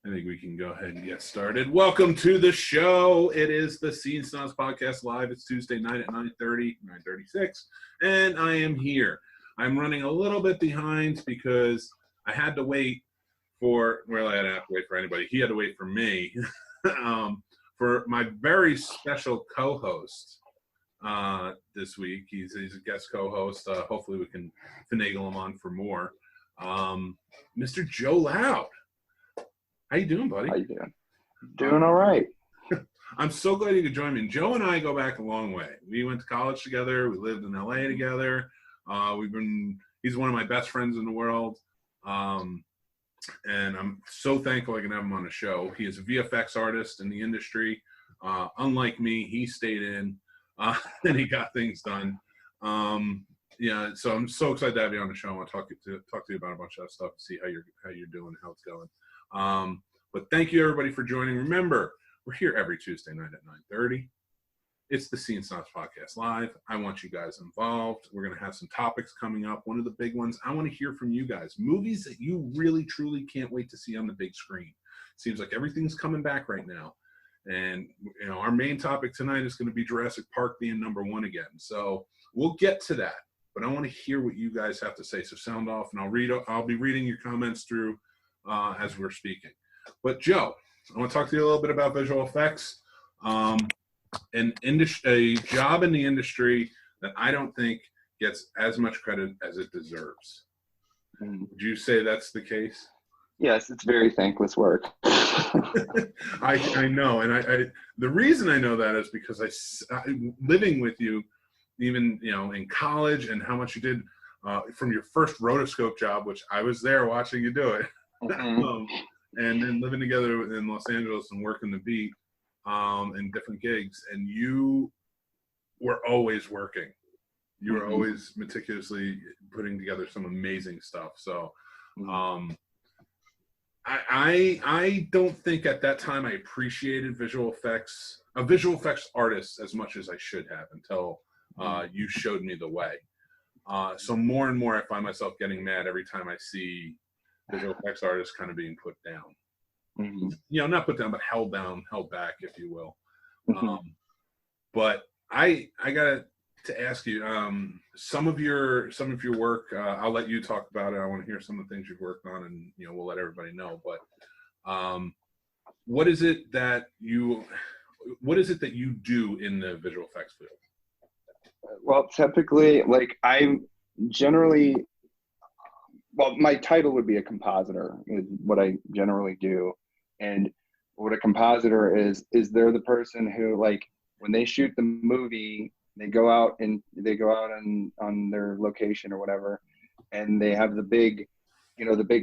I think we can go ahead and get started. Welcome to the show. It is the Snobs podcast live. It's Tuesday night at 9:36, and I am here. I'm running a little bit behind because I had to wait for, well, I didn't have to wait for anybody. He had to wait for me for my very special co-host this week. He's a guest co-host. Hopefully we can finagle him on for more. Mr. Joe Laude. How you doing, buddy? How you doing? Doing all right. I'm so glad you could join me. And Joe and I go back a long way. We went to college together. We lived in LA together. He's one of my best friends in the world. And I'm so thankful I can have him on the show. He is a VFX artist in the industry. Unlike me, he stayed in and he got things done. So I'm so excited to have you on the show. I want to talk to you about a bunch of stuff, see how you're doing, how it's going. But thank you everybody for joining. Remember, we're here every Tuesday night at 9:30. It's the Snobs podcast live. I want you guys involved. We're going to have some topics coming up. One of the big ones, I want to hear from you guys. Movies that you really, truly can't wait to see on the big screen. Seems like everything's coming back right now. And, our main topic tonight is going to be Jurassic Park being #1 again. So we'll get to that. But I want to hear what you guys have to say. So sound off, and I'll be reading your comments through as we're speaking. But Joe, I want to talk to you a little bit about visual effects. A job in the industry that I don't think gets as much credit as it deserves. Would you say that's the case? Yes, it's very thankless work. I know, and I the reason I know that is because I living with you, even in college, and how much you did from your first rotoscope job, which I was there watching you do it. Mm-hmm. And then living together in Los Angeles and working the beat in different gigs, and you were always working. You were always meticulously putting together some amazing stuff. So I don't think at that time I appreciated a visual effects artist as much as I should have until you showed me the way. So more and more I find myself getting mad every time I see visual effects artists kind of being put down. Not put down, but held back, if you will. But I got to ask you, some of your work, I'll let you talk about it. I want to hear some of the things you've worked on, and we'll let everybody know. But what is it that you do in the visual effects field? Well, typically, my title would be a compositor, is what I generally do. And what a compositor is they're the person who, when they shoot the movie, they go out on their location or whatever, and they have the big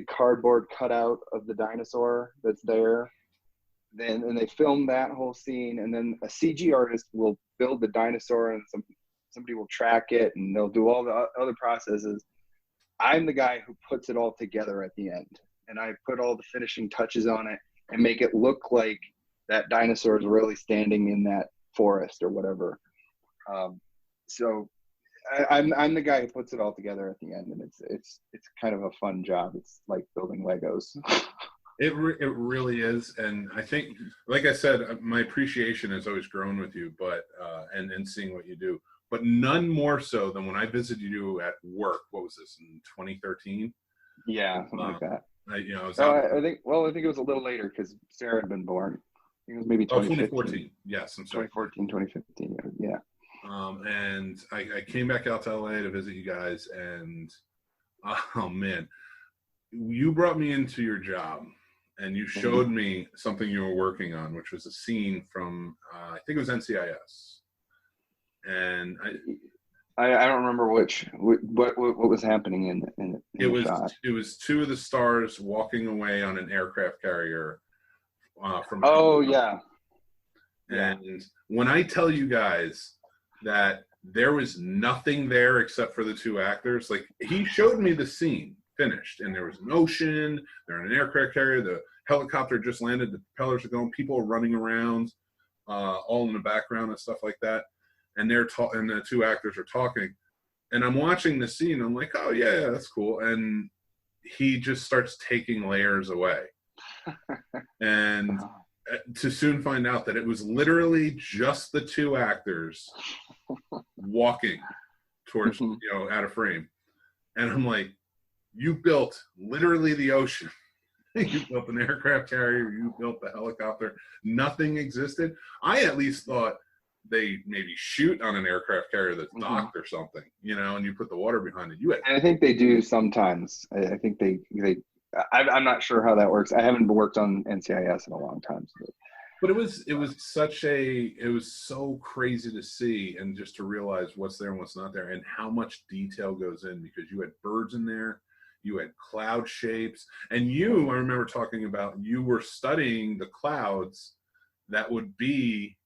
cardboard cutout of the dinosaur that's there. And they film that whole scene, and then a CG artist will build the dinosaur, and somebody will track it, and they'll do all the other processes. I'm the guy who puts it all together at the end, and I put all the finishing touches on it and make it look like that dinosaur is really standing in that forest or whatever. So I'm the guy who puts it all together at the end, and it's kind of a fun job. It's like building Legos. It really is, and I think, like I said, my appreciation has always grown with you, but and seeing what you do. But none more so than when I visited you at work. What was this, in 2013? Yeah, something like that. I think it was a little later because Sarah had been born. I think it was maybe 2014. Yes, I'm sorry. 2014, 2015. Yeah. And I came back out to LA to visit you guys, and oh man, you brought me into your job, and you showed me something you were working on, which was a scene from I think it was NCIS. And I don't remember what was happening in the shot. It was two of the stars walking away on an aircraft carrier from. Oh yeah. And when I tell you guys that there was nothing there except for the two actors, he showed me the scene finished, and there was an ocean. They're in an aircraft carrier. The helicopter just landed. The propellers are going. People are running around, all in the background and stuff like that. And and the two actors are talking, and I'm watching the scene. I'm like, oh yeah, that's cool. And he just starts taking layers away. and to soon find out that it was literally just the two actors walking towards, out of frame. And I'm like, you built literally the ocean. You built an aircraft carrier. You built the helicopter. Nothing existed. I at least thought they maybe shoot on an aircraft carrier that's docked or something, and you put the water behind it. And I think they do sometimes. I think they I'm not sure how that works. I haven't worked on NCIS in a long time. But it was so crazy to see and just to realize what's there and what's not there and how much detail goes in, because you had birds in there, you had cloud shapes, and I remember talking about, you were studying the clouds that would be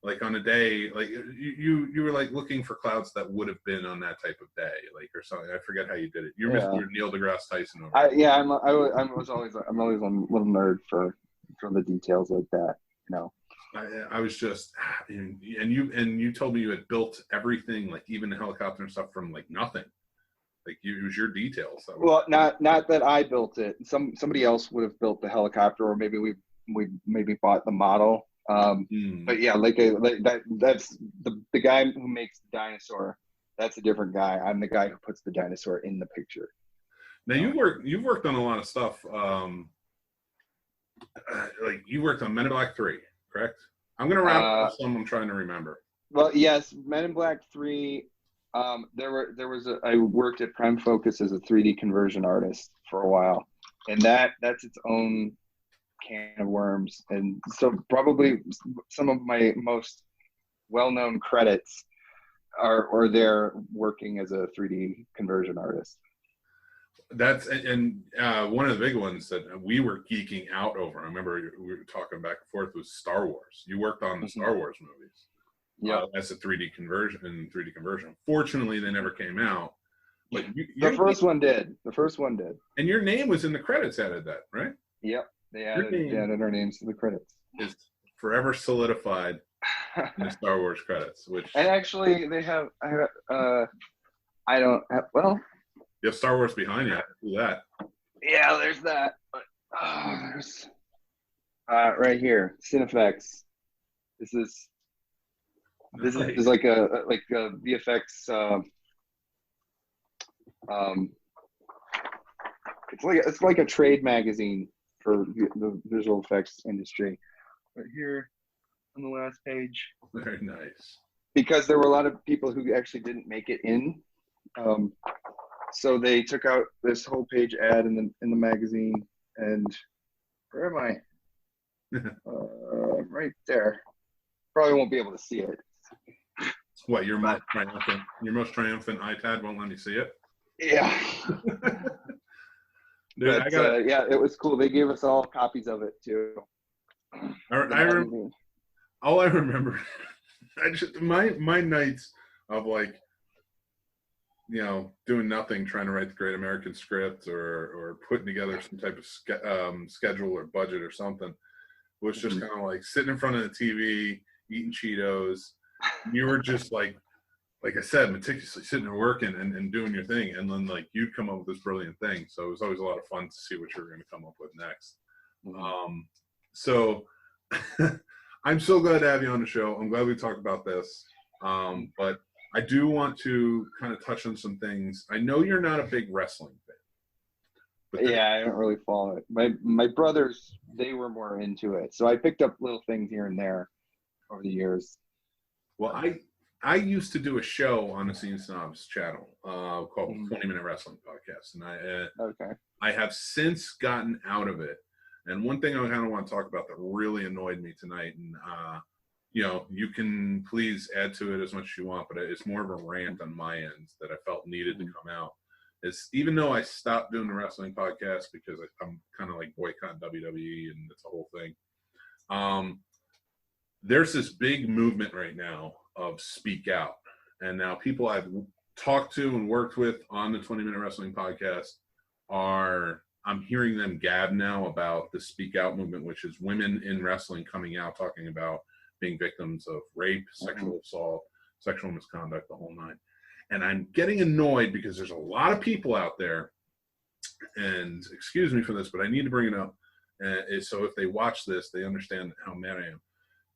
like on a day, like you were like looking for clouds that would have been on that type of day, like, or something. I forget how you did it. You're Mr. Neil deGrasse Tyson over there. I'm always a little nerd for the details like that. I was just, and you told me you had built everything, like even the helicopter and stuff, from like nothing. Like it was your details. Well, not that I built it. Somebody else would have built the helicopter, or maybe we maybe bought the model. But yeah, that's the guy who makes the dinosaur. That's a different guy. I'm the guy who puts the dinosaur in the picture. Now you've worked on a lot of stuff. Like you worked on Men in Black 3, correct? I'm gonna wrap up some I'm trying to remember. Well, yes, Men in Black 3. I worked at Prime Focus as a 3D conversion artist for a while, and that's its own can of worms. And so probably some of my most well-known credits are there working as a 3D conversion artist. That's and one of the big ones that we were geeking out over, I remember we were talking back and forth, was Star Wars. You worked on the Star Wars movies. As a 3D conversion. Fortunately, they never came out. But the first one did. And your name was in the credits. Added that, right? Yep. They added our names to the credits. It's forever solidified in the Star Wars credits. And actually, they have. I don't have. Well. You have Star Wars behind you. Do that. Yeah, there's that. But there's right here, Cinefx. This is like a VFX. It's like a trade magazine for the visual effects industry. Right here on the last page. Very nice. Because there were a lot of people who actually didn't make it in. So they took out this whole page ad in the magazine, and where am I? Right there. Probably won't be able to see it. What, your most triumphant iPad won't let me see it? Yeah. Dude, but, it was cool. They gave us all copies of it too. All I remember, my nights of like, doing nothing, trying to write the Great American Script or putting together some type of schedule or budget or something, was just kind of like sitting in front of the TV, eating Cheetos. You were just like I said, meticulously sitting there working and doing your thing, and then like you'd come up with this brilliant thing. So it was always a lot of fun to see what you were going to come up with next. So I'm so glad to have you on the show. I'm glad we talked about this. But I do want to kind of touch on some things. I know you're not a big wrestling fan. But I don't really follow it. My brothers, they were more into it. So I picked up little things here and there over the years. Well, I used to do a show on the Scene Snobs channel called 20-Minute Wrestling Podcast. And I have since gotten out of it. And one thing I kind of want to talk about that really annoyed me tonight, and you can please add to it as much as you want, but it's more of a rant on my end that I felt needed to come out. Is even though I stopped doing the wrestling podcast because I'm kind of like boycotting WWE and it's a whole thing. There's this big movement right now of speak out. And now people I've talked to and worked with on the 20-Minute Wrestling Podcast I'm hearing them gab now about the speak out movement, which is women in wrestling coming out talking about being victims of rape, sexual assault, sexual misconduct, the whole nine. And I'm getting annoyed because there's a lot of people out there, and excuse me for this, but I need to bring it up, So if they watch this, they understand how mad I am.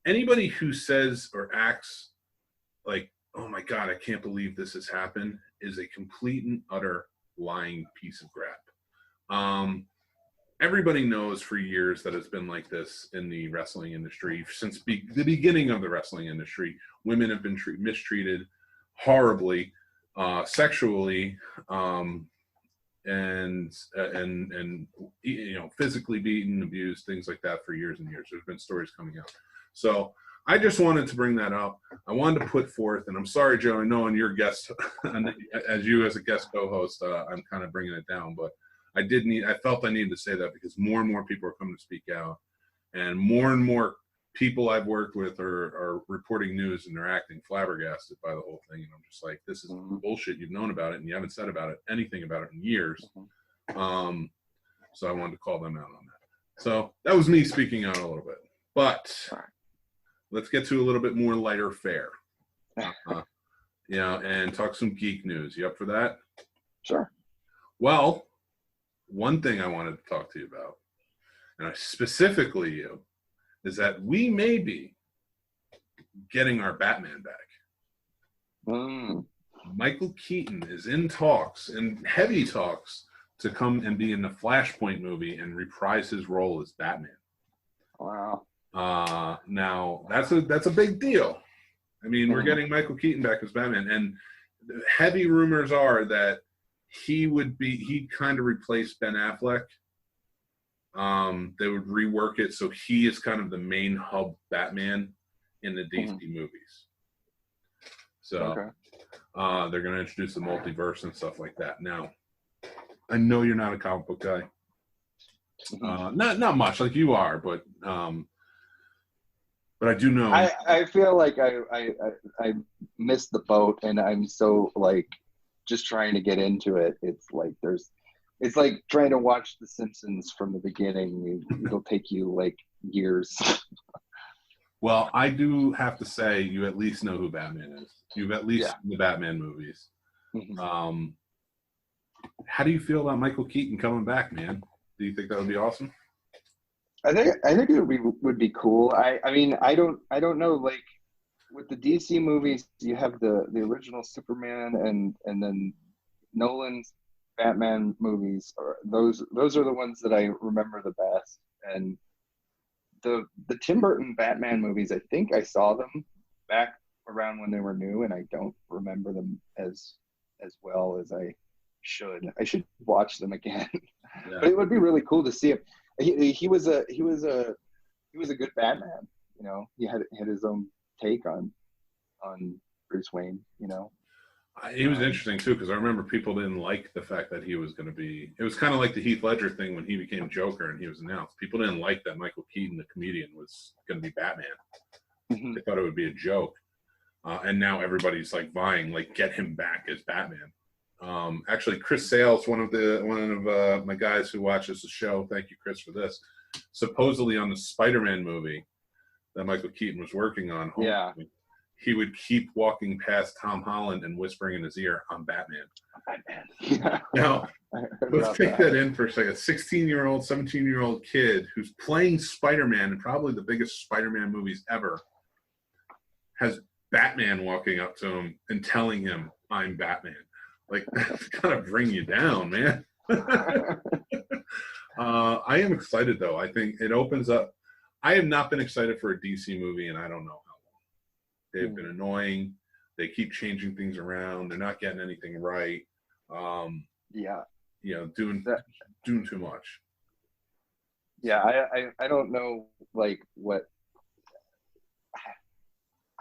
Anybody who says or acts like, oh my God, I can't believe this has happened, is a complete and utter lying piece of crap. Everybody knows for years that it's been like this in the wrestling industry. Since the beginning of the wrestling industry, women have been mistreated horribly, sexually, and physically beaten, abused, things like that for years and years. There's been stories coming out. So I just wanted to bring that up. I wanted to put forth, and I'm sorry, Joe, I know on your guest, as you as a guest co-host, I'm kind of bringing it down, but I felt I needed to say that because more and more people are coming to speak out, and more people I've worked with are reporting news, and they're acting flabbergasted by the whole thing. And I'm just like, this is bullshit. You've known about it, and you haven't said anything about it in years. So I wanted to call them out on that. So that was me speaking out a little bit. But let's get to a little bit more lighter fare. And talk some geek news. You up for that? Sure. Well, one thing I wanted to talk to you about, and specifically you, is that we may be getting our Batman back. Michael Keaton is in talks, in heavy talks, to come and be in the Flashpoint movie and reprise his role as Batman. Wow. Now that's a big deal. I mean, we're getting Michael Keaton back as Batman, and the heavy rumors are that he'd kind of replace Ben Affleck. They would rework it so he is kind of the main hub Batman in the DC movies. So they're going to introduce the multiverse and stuff like that. Now, I know you're not a comic book guy. Not much like you are, but I do know. I feel like I missed the boat, and I'm so like just trying to get into it. It's like trying to watch The Simpsons from the beginning. It'll take you like years. Well, I do have to say, you at least know who Batman is. You've at least seen the Batman movies. How do you feel about Michael Keaton coming back, man? Do you think that would be awesome? I think it would be cool. I mean, I don't know, like with the DC movies, you have the original Superman and then Nolan's Batman movies. Those are the ones that I remember the best. And the Tim Burton Batman movies, I think I saw them back around when they were new, and I don't remember them as well as I should. I should watch them again. But it would be really cool to see him. He was a good Batman. You know, he had his own take on Bruce Wayne. You know, he was interesting too, because I remember people didn't like the fact that he was going to be. It was kind of like the Heath Ledger thing when he became Joker and he was announced. People didn't like that Michael Keaton, the comedian, was going to be Batman. They thought it would be a joke, and now everybody's like vying, like, get him back as Batman. Actually, Chris Sales, one of my guys who watches the show, thank you, Chris, for this, supposedly on the Spider-Man movie that Michael Keaton was working on, he would keep walking past Tom Holland and whispering in his ear, "I'm Batman." Now, let's take that in for a second. A 16-year-old, 17-year-old kid who's playing Spider-Man in probably the biggest Spider-Man movies ever has Batman walking up to him and telling him, "I'm Batman." Like, that's gotta bring you down, man. I am excited, though. I think it opens up. I have not been excited for a DC movie, and I don't know how long. They've been annoying. They keep changing things around. They're not getting anything right. Doing too much. Yeah, I don't know, like, what.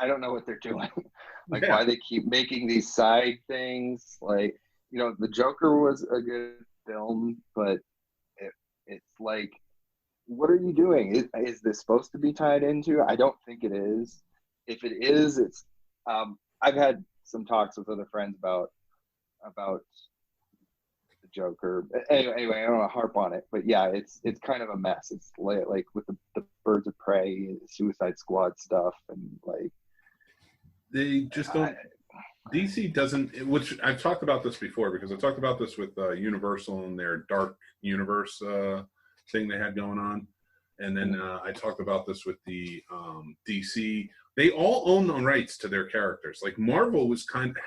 I don't know what they're doing. Why they keep making these side things. Like, you know, The Joker was a good film, but it's like, what are you doing? Is this supposed to be tied into? I don't think it is. If it is, it's I've had some talks with other friends about The Joker. Anyway, I don't want to harp on it, but yeah, it's kind of a mess. It's like with the Birds of Prey, Suicide Squad stuff, and like, they just don't. DC doesn't, which I've talked about this before, because I talked about this with Universal and their Dark Universe thing they had going on. And then I talked about this with the DC. They all own the rights to their characters. Like Marvel was kind of,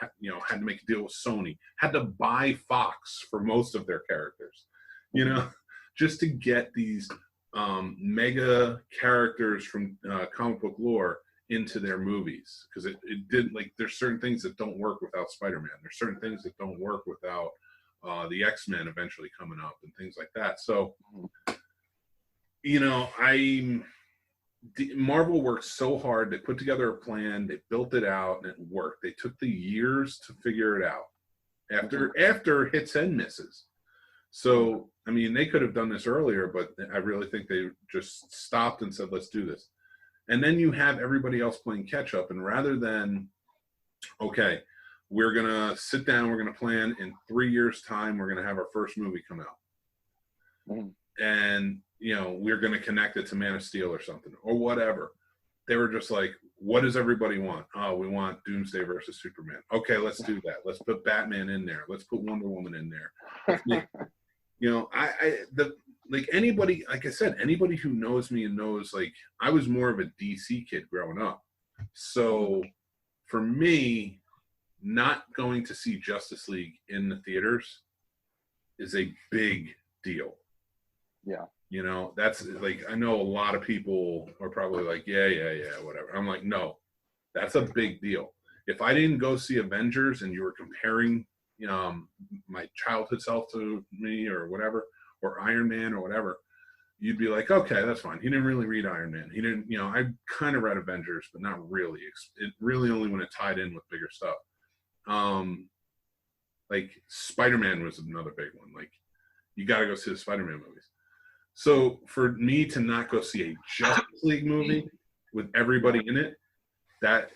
had to make a deal with Sony, had to buy Fox for most of their characters, just to get these mega characters from comic book lore into their movies. Because it did, like, there's certain things that don't work without Spider-Man. There's certain things that don't work without the X-Men eventually coming up and things like that. So, Marvel worked so hard. They put together a plan. They built it out, and it worked. They took the years to figure it out after hits and misses. So, I mean, they could have done this earlier, but I really think they just stopped and said, let's do this. And then you have everybody else playing catch up. And rather than, okay, we're going to sit down, we're going to plan in 3 years' time, we're going to have our first movie come out. And, we're going to connect it to Man of Steel or something or whatever. They were just like, what does everybody want? Oh, we want Doomsday versus Superman. Okay, let's do that. Let's put Batman in there. Let's put Wonder Woman in there. Anybody, like I said, anybody who knows me and knows, like, I was more of a DC kid growing up. So for me, not going to see Justice League in the theaters is a big deal. Yeah. That's like, I know a lot of people are probably like, yeah, whatever. I'm like, no, that's a big deal. If I didn't go see Avengers and you were comparing, my childhood self to me or whatever, or Iron Man or whatever, you'd be like, okay, that's fine. He didn't really read Iron Man. He didn't, I kind of read Avengers, but not really. It really only when it tied in with bigger stuff. Like Spider-Man was another big one. Like, you got to go see the Spider-Man movies. So for me to not go see a Justice League movie with everybody in it, that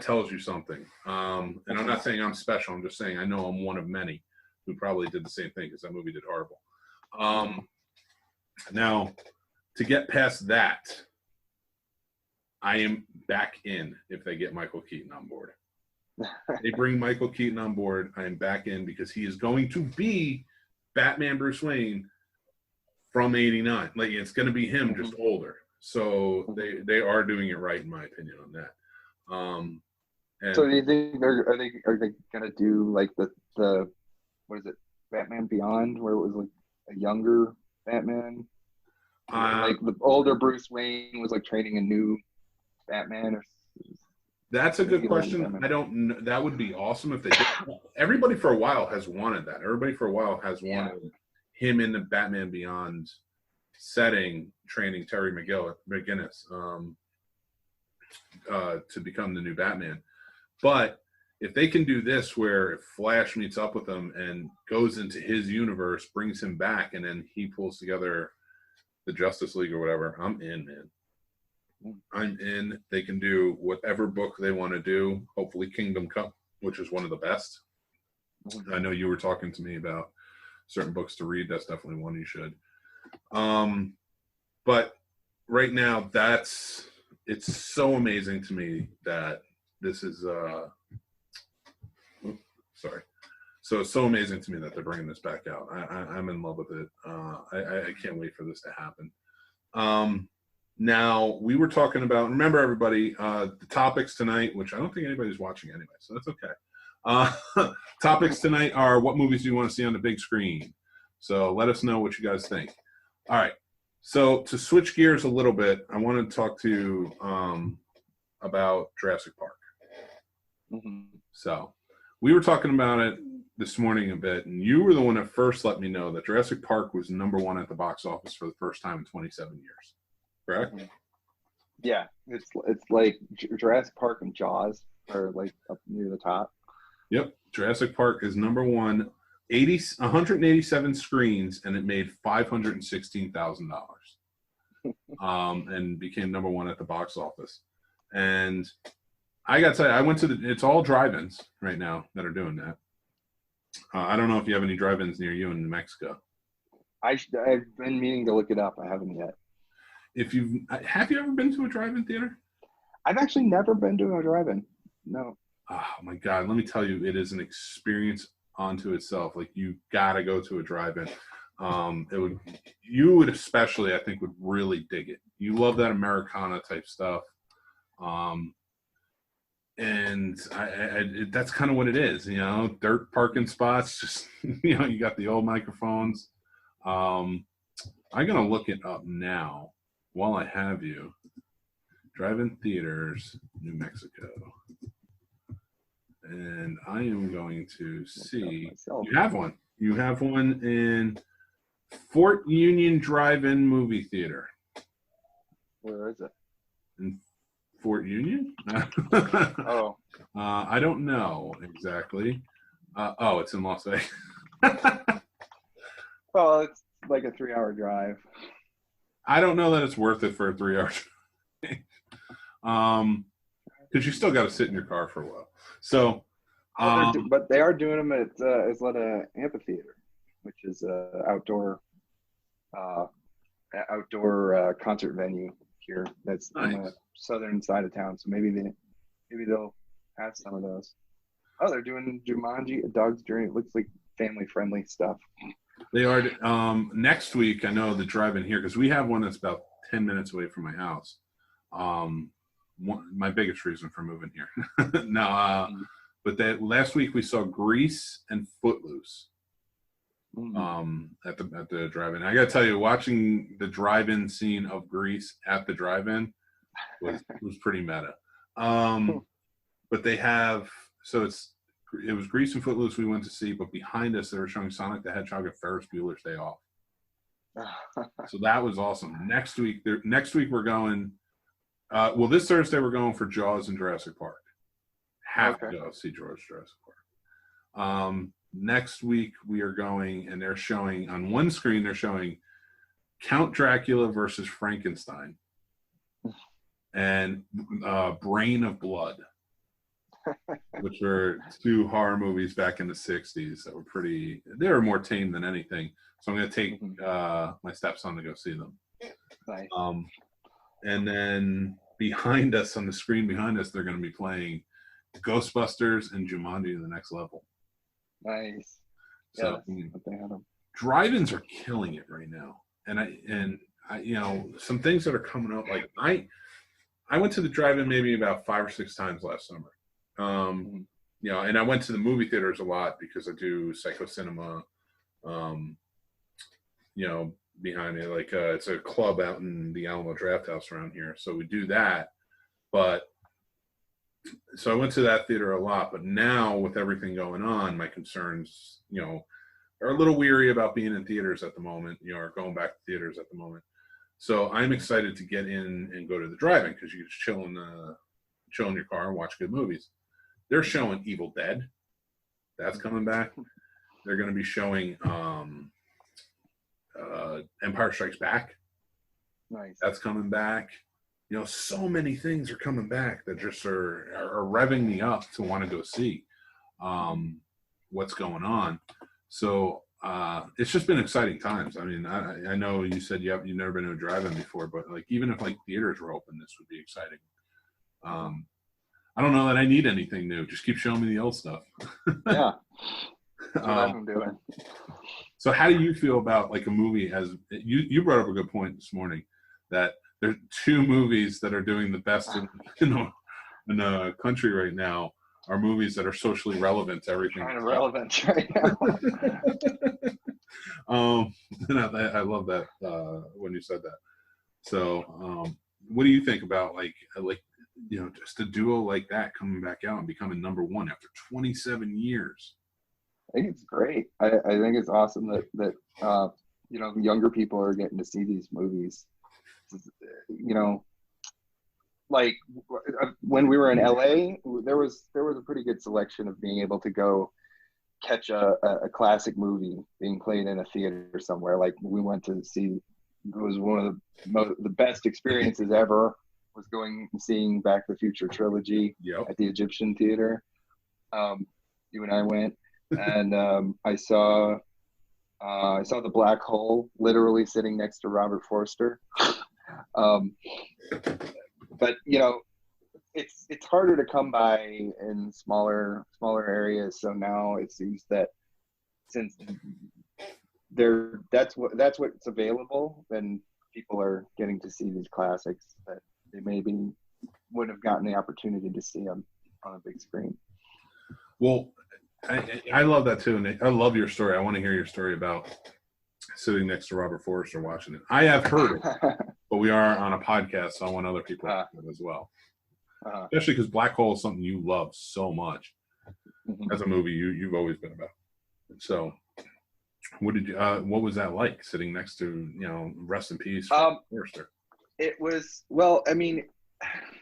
tells you something. And I'm not saying I'm special. I'm just saying I know I'm one of many who probably did the same thing because that movie did horrible. Now, to get past that, I am back in if they get Michael Keaton on board. They bring Michael Keaton on board, I am back in because he is going to be Batman Bruce Wayne from 89. Like, it's going to be him, just older. So they are doing it right, in my opinion, on that. And so do you think are they going to do like the what is it, Batman Beyond, where it was like a younger Batman? Like the older Bruce Wayne was like training a new Batman, or that's a good question. I don't know. That would be awesome if they did. Everybody for a while has wanted that. Everybody for a while has wanted him in the Batman Beyond setting, training Terry McGinnis to become the new Batman. But if they can do this where Flash meets up with him and goes into his universe, brings him back, and then he pulls together the Justice League or whatever, I'm in, man. I'm in. They can do whatever book they want to do. Hopefully Kingdom Come, which is one of the best. I know you were talking to me about certain books to read. That's definitely one you should. But right now, it's so amazing to me that this is sorry. So it's so amazing to me that they're bringing this back out. I'm in love with it. I can't wait for this to happen. Now, we were talking about, remember everybody, the topics tonight, which I don't think anybody's watching anyway, so that's okay. Topics tonight are, what movies do you want to see on the big screen? So let us know what you guys think. All right. So to switch gears a little bit, I want to talk to you about Jurassic Park. So we were talking about it this morning a bit, and you were the one that first let me know that Jurassic Park was #1 at the box office for the first time in 27 years. Correct? Yeah, it's like Jurassic Park and Jaws are like up near the top. Yep, Jurassic Park is #1, 187 screens, and it made $516,000, and became #1 at the box office. And I got to tell you, I went to it's all drive-ins right now that are doing that. I don't know if you have any drive-ins near you in New Mexico. I've been meaning to look it up. I haven't yet. Have you ever been to a drive-in theater? I've actually never been to a drive-in. No. Oh my God, let me tell you, it is an experience onto itself. Like, you gotta go to a drive-in. You would especially, I think, would really dig it. You love that Americana type stuff. And that's kind of what it is, dirt parking spots, just, you got the old microphones. I'm going to look it up now while I have you. Drive-in theaters, New Mexico. And I am going to see. You have one. You have one in Fort Union Drive-In Movie Theater. Where is it? In Fort Union? Oh. I don't know exactly. It's in Las Vegas. Well, it's like a 3-hour drive. I don't know that it's worth it for a 3-hour drive. Because you still got to sit in your car for a while. So, but they are doing them at Isleta Amphitheater, which is outdoor concert venue here. That's nice. On the southern side of town. So maybe they'll have some of those. Oh, they're doing Jumanji: A Dog's Journey. It looks like family friendly stuff. They are. Next week, I know the drive-in here, because we have one that's about 10 minutes away from my house. My biggest reason for moving here. But last week we saw Grease and Footloose at the drive-in. I got to tell you, watching the drive-in scene of Grease at the drive-in was pretty meta. But they have, it was Grease and Footloose we went to see, but behind us they were showing Sonic the Hedgehog and Ferris Bueller's Day Off. So that was awesome. Next week we're going. This Thursday we're going for Jaws and Jurassic Park. Have to go see Jurassic Park. Next week we are going, and they're showing on one screen. They're showing Count Dracula versus Frankenstein and Brain of Blood, which were two horror movies back in the 60s that were they were more tame than anything. So I'm going to take my stepson to go see them. Nice. And then behind us, on the screen behind us, they're going to be playing Ghostbusters and Jumanji: The Next Level. Nice. So drive-ins are killing it right now. And I some things that are coming up, like I went to the drive-in maybe about 5 or 6 times last summer. And I went to the movie theaters a lot because I do Psycho Cinema, behind me. Like it's a club out in the Alamo Draft House around here. So we do that. So I went to that theater a lot. But now with everything going on, my concerns, are a little weary about being in theaters at the moment, or going back to theaters at the moment. So I'm excited to get in and go to the drive-in, because you can just chill in your car and watch good movies. They're showing Evil Dead. That's coming back. They're going to be showing Empire Strikes Back. Nice. That's coming back. So many things are coming back that just are revving me up to want to go see what's going on. So it's just been exciting times. I mean, I know you said you've never been to a drive-in before, but like even if like theaters were open, this would be exciting. I don't know that I need anything new. Just keep showing me the old stuff. Yeah. That's what I'm doing. So how do you feel about like a movie you brought up a good point this morning, that there are 2 movies that are doing the best in the country right now are movies that are socially relevant to everything. Kind of relevant right now. And I love that when you said that. So what do you think about like just a duo like that coming back out and becoming number 1 after 27 years? I think it's great. I think it's awesome that younger people are getting to see these movies. Like when we were in LA, there was a pretty good selection of being able to go catch a classic movie being played in a theater somewhere. Like we went to see, it was one of the best experiences ever, was going and seeing Back to the Future trilogy at the Egyptian Theater. You and I went, and I saw the Black Hole literally sitting next to Robert Forster. But it's harder to come by in smaller areas. So now it seems that since that's what's available, then people are getting to see these classics that they maybe wouldn't have gotten the opportunity to see them on a big screen. Well, I love that too, and I love your story. I want to hear your story about sitting next to Robert Forster watching it. I have heard it, but we are on a podcast, so I want other people to hear it as well. Especially because Black Hole is something you love so much. As a movie, you've always been about. So, what was that like sitting next to, rest in peace, Forster? It was, well, I mean,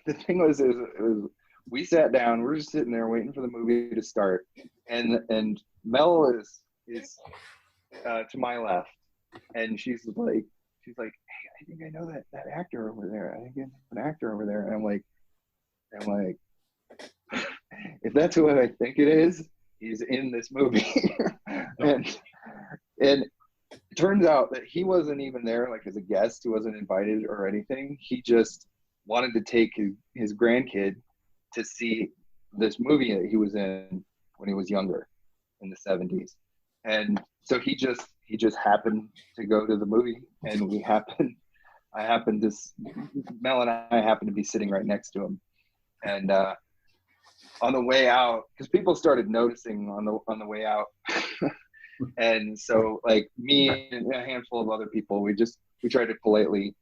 the thing was, we sat down, we're just sitting there waiting for the movie to start, and Mel is to my left, and she's like, hey, I think I know that actor over there. I think it's an actor over there. And I'm like, if that's who I think it is, he's in this movie. and it turns out that he wasn't even there, like, as a guest. He wasn't invited or anything. He just wanted to take his grandkid to see this movie that he was in when he was younger in the 70s. And so he just happened to go to the movie, and Mel and I happened to be sitting right next to him. And on the way out, because people started noticing on the way out, and so, like, me and a handful of other people, we tried to politely,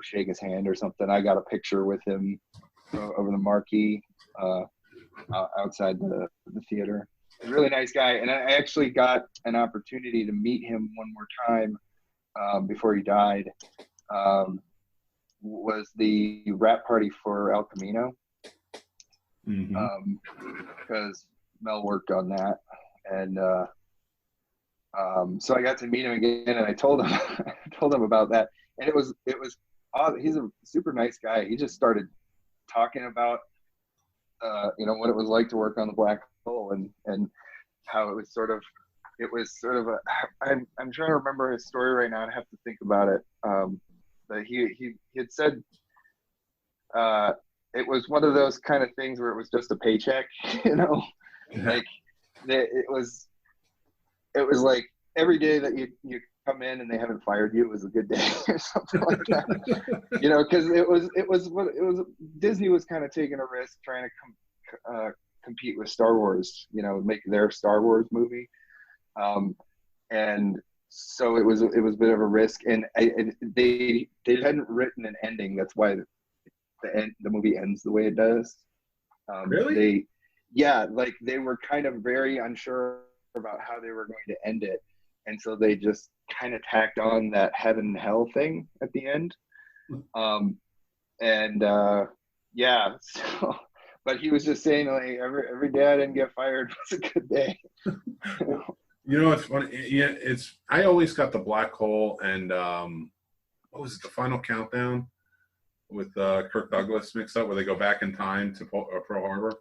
shake his hand or something. I got a picture with him over the marquee outside the theater. A really nice guy, and I actually got an opportunity to meet him one more time before he died. Was the wrap party for El Camino, because Mel worked on that, and so I got to meet him again, and I told him about that, and it was odd. He's a super nice guy. He just started talking about what it was like to work on the Black Hole, and how it was sort of I'm trying to remember his story right now. I have to think about it. But he had said it was one of those kind of things where it was just a paycheck, like it was like every day that you come in and they haven't fired you was a good day or something like that. Because it was Disney was kind of taking a risk trying to compete with Star Wars, make their Star Wars movie, and so it was a bit of a risk, and they hadn't written an ending. That's why the movie ends the way it does. Really? They were kind of very unsure about how they were going to end it, and so they just kind of tacked on that heaven and hell thing at the end. So, but he was just saying, like, every day I didn't get fired was a good day. It's funny. Yeah, I always got the Black Hole and what was it, the Final Countdown with Kirk Douglas mixed up, where they go back in time to Pearl Harbor.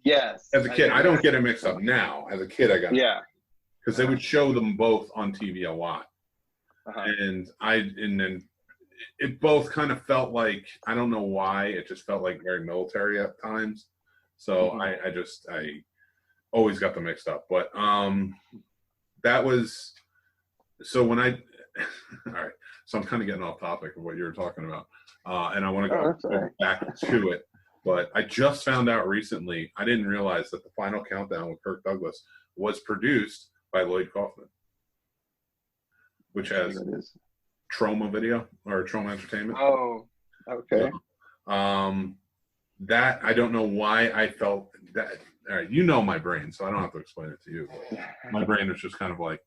Yes. As a kid, I don't get it mixed up now. As a kid, I got it. Yeah. Because they would show them both on TV a lot, and then it both kind of felt like, I don't know why, it just felt like very military at times. So I always got them mixed up. But that was, so when all right, so I'm kind of getting off topic of what you were talking about, and I want to go back to it. But I just found out recently, I didn't realize that the Final Countdown with Kirk Douglas was produced by Lloyd Kaufman, which has Trauma Video or Trauma Entertainment. Oh, okay. That, I don't know why I felt that. All right, my brain, so I don't have to explain it to you. My brain was just kind of like,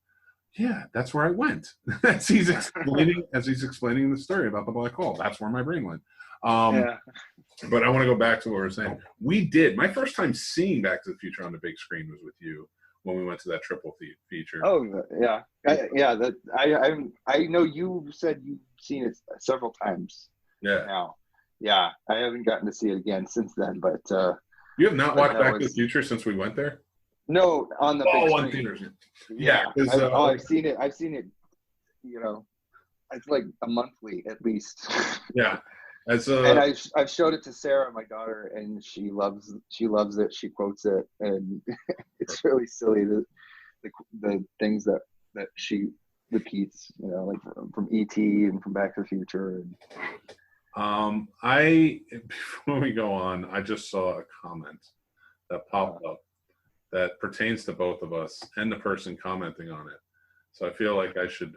yeah, that's where I went. as he's explaining the story about the Black Hole. That's where my brain went. But I want to go back to what we were saying. We did. My first time seeing Back to the Future on the big screen was with you when we went to that triple feature. Oh, yeah. I know you said you've seen it several times. Yeah. Now. Yeah, I haven't gotten to see it again since then, but you have not watched Back to the Future since we went there? No, on the big screen. Theaters. Yeah. I've seen it. It's like a monthly at least. Yeah. And I've showed it to Sarah, my daughter, and she loves it. She quotes it, and it's really silly, the things that that she repeats, you know, like from E.T. and from Back to the Future. Before we go on, I just saw a comment that popped up that pertains to both of us and the person commenting on it. So I feel like I should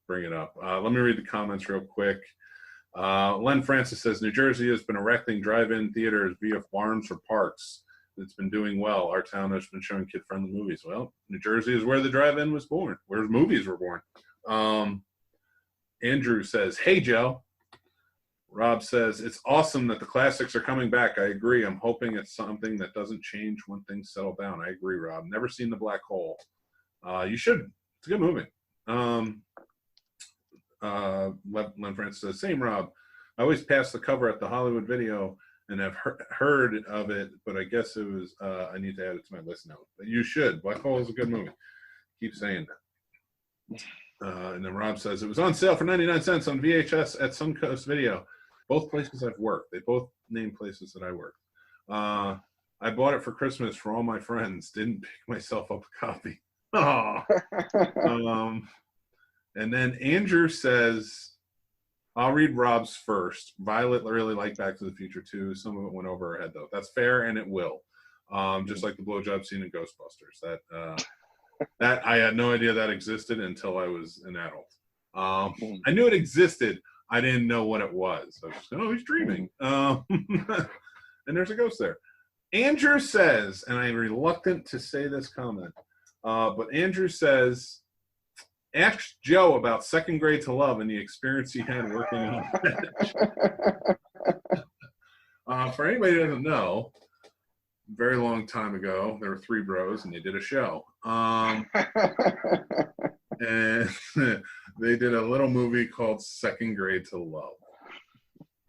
bring it up. Let me read the comments real quick. Len Francis says, New Jersey has been erecting drive-in theaters via farms or parks. It's been doing well. Our town has been showing kid-friendly movies. Well, New Jersey is where the drive-in was born, where movies were born. Andrew says, hey, Joe. Rob says, it's awesome that the classics are coming back. I agree. I'm hoping it's something that doesn't change when things settle down. I agree, Rob. Never seen The Black Hole. You should. It's a good movie. Len Francis says, same, Rob. I always pass the cover at the Hollywood Video and I've heard of it, but I guess it was, I need to add it to my list now. But you should. Black Hole is a good movie. Keep saying that. And then Rob says, it was on sale for 99 cents on VHS at Suncoast Video. Both places I've worked. They both name places that I worked. I bought it for Christmas for all my friends. Didn't pick myself up a copy. Oh. And then Andrew says, I'll read Rob's first. Violet really liked Back to the Future too. Some of it went over her head though. That's fair, and it will. Just like the blowjob scene in Ghostbusters. That I had no idea that existed until I was an adult. I knew it existed. I didn't know what it was. I was just, oh, he's dreaming. And there's a ghost there. Andrew says, and I'm reluctant to say this comment, but Andrew says, ask Joe about Second Grade to Love and the experience he had working on it. For anybody who doesn't know, a very long time ago, there were three bros and they did a show. And they did a little movie called Second Grade to Love.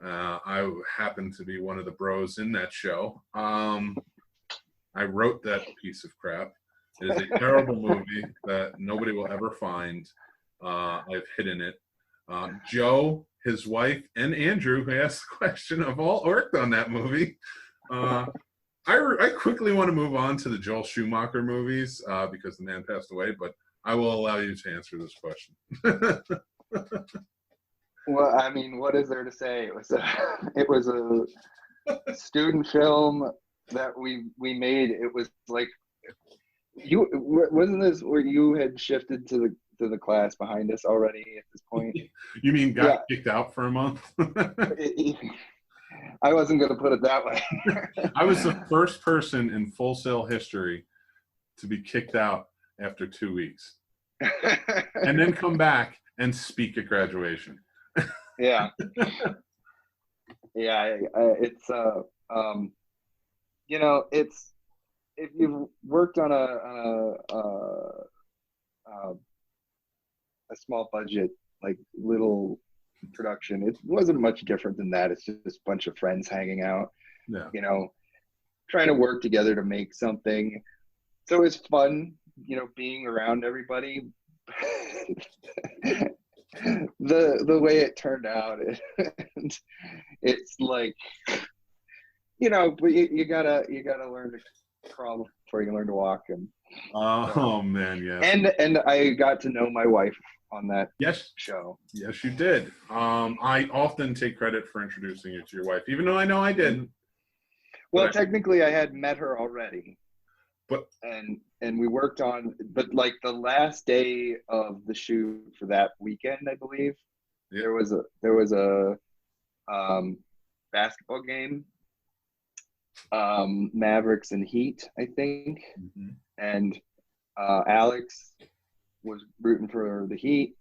I happened to be one of the bros in that show. I wrote that piece of crap. It is a terrible movie that nobody will ever find. I've hidden it. Joe, his wife, and Andrew, who asked the question, have all worked on that movie. I quickly want to move on to the Joel Schumacher movies because the man passed away, but I will allow you to answer this question. Well, I mean, what is there to say? It was a student film that we made. It was like, wasn't this where you had shifted to the class behind us already at this point? You mean got kicked out for a month? I wasn't going to put it that way. I was the first person in Full Sail history to be kicked out after 2 weeks, and then come back and speak at graduation. Yeah. It's you know, it's, if you've worked on a small budget, like little production, it wasn't much different than that. It's just a bunch of friends hanging out, you know, trying to work together to make something. So it's fun, you know, being around everybody. The way it turned out, it's like, you know, but you gotta learn to crawl before you learn to walk. And man, yes. And I got to know my wife on that show. Yes, you did. I often take credit for introducing you to your wife, even though I know I didn't. Well, technically, I had met her already, but we worked on, but like the last day of the shoot for that weekend, I believe, there was a basketball game, Mavericks and Heat, I think, and Alex was rooting for the Heat,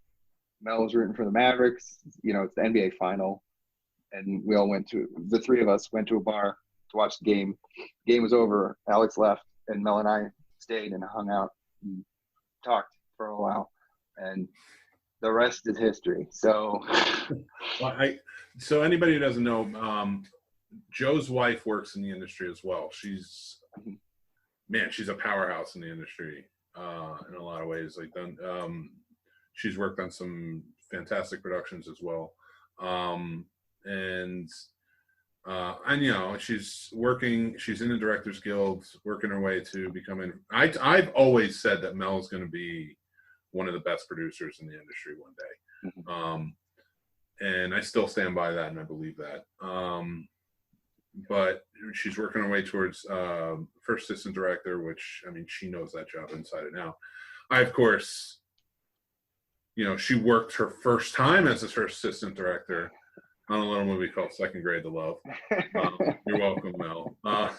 Mel was rooting for the Mavericks. You know, it's the NBA final, and we all the three of us went to a bar to watch the game. The game was over, Alex left, and Mel and I stayed and hung out and talked for a while, and the rest is history. So, so anybody who doesn't know, Joe's wife works in the industry as well. She's a powerhouse in the industry in a lot of ways. Like, she's worked on some fantastic productions as well, and you know, she's in the Directors Guild, working her way to becoming. I've always said that Mel's going to be one of the best producers in the industry one day. Mm-hmm. And I still stand by that, and I believe that. But she's working her way towards first assistant director, which, I mean, she knows that job inside and out. I, of course, she worked her first time as a first assistant director on a little movie called Second Grade to Love. You're welcome, Mel. I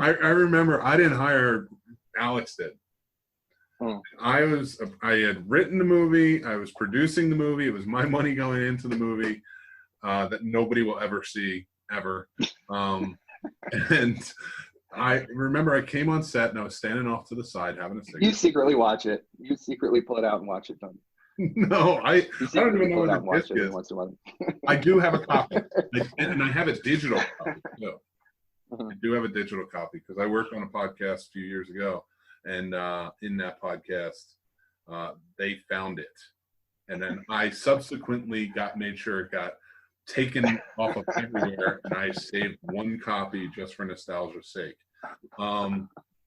remember I didn't hire her, Alex did. I had written the movie, I was producing the movie, it was my money going into the movie that nobody will ever see, ever. And I remember I came on set and I was standing off to the side having a cigarette. You secretly watch it. You secretly pull it out and watch it done. No, I don't even know what the disc is. I do have a copy, and I have a digital copy too. I do have a digital copy because I worked on a podcast a few years ago, and in that podcast, they found it, and then I subsequently made sure it got taken off of everywhere, and I saved one copy just for nostalgia's sake,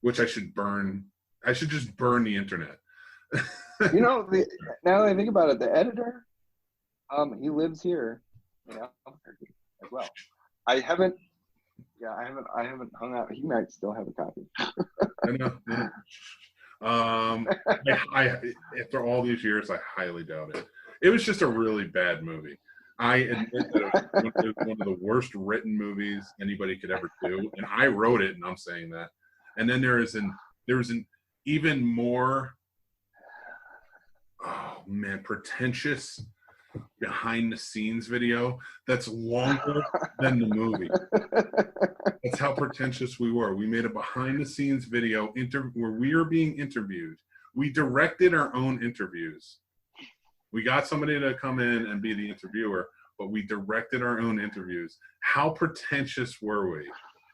which I should burn. I should just burn the internet. Now that I think about it, the editor, he lives here, as well. I haven't hung out. He might still have a copy. I know. After all these years, I highly doubt it. It was just a really bad movie. I admit that it was one of the worst written movies anybody could ever do, and I wrote it, and I'm saying that. And then there was an even more, oh man, pretentious behind the scenes video that's longer than the movie. That's how pretentious we were. We made a behind the scenes video where we were being interviewed. We directed our own interviews. We got somebody to come in and be the interviewer, but we directed our own interviews. How pretentious were we?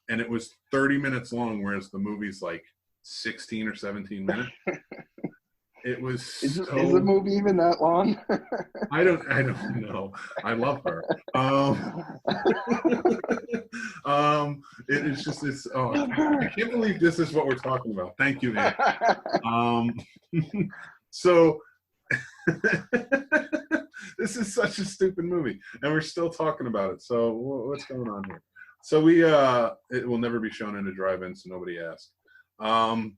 And it was 30 minutes long, whereas the movie's like 16 or 17 minutes. It was is the movie even that long? I don't know. I love her. It's just this. Oh, I can't believe this is what we're talking about. Thank you, Nick. So this is such a stupid movie, and we're still talking about it. So what's going on here? So it will never be shown in a drive-in, so nobody asked. I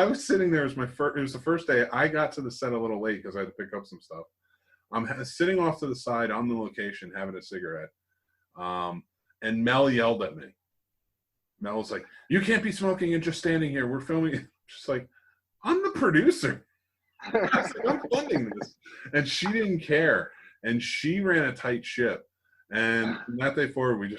was sitting there. It was the first day. I got to the set a little late because I had to pick up some stuff. I'm sitting off to the side on the location having a cigarette, and Mel yelled at me. Mel was like, "You can't be smoking and just standing here. We're filming." She's like, "I'm the producer. I'm funding this," and she didn't care. And she ran a tight ship. And from that day forward, you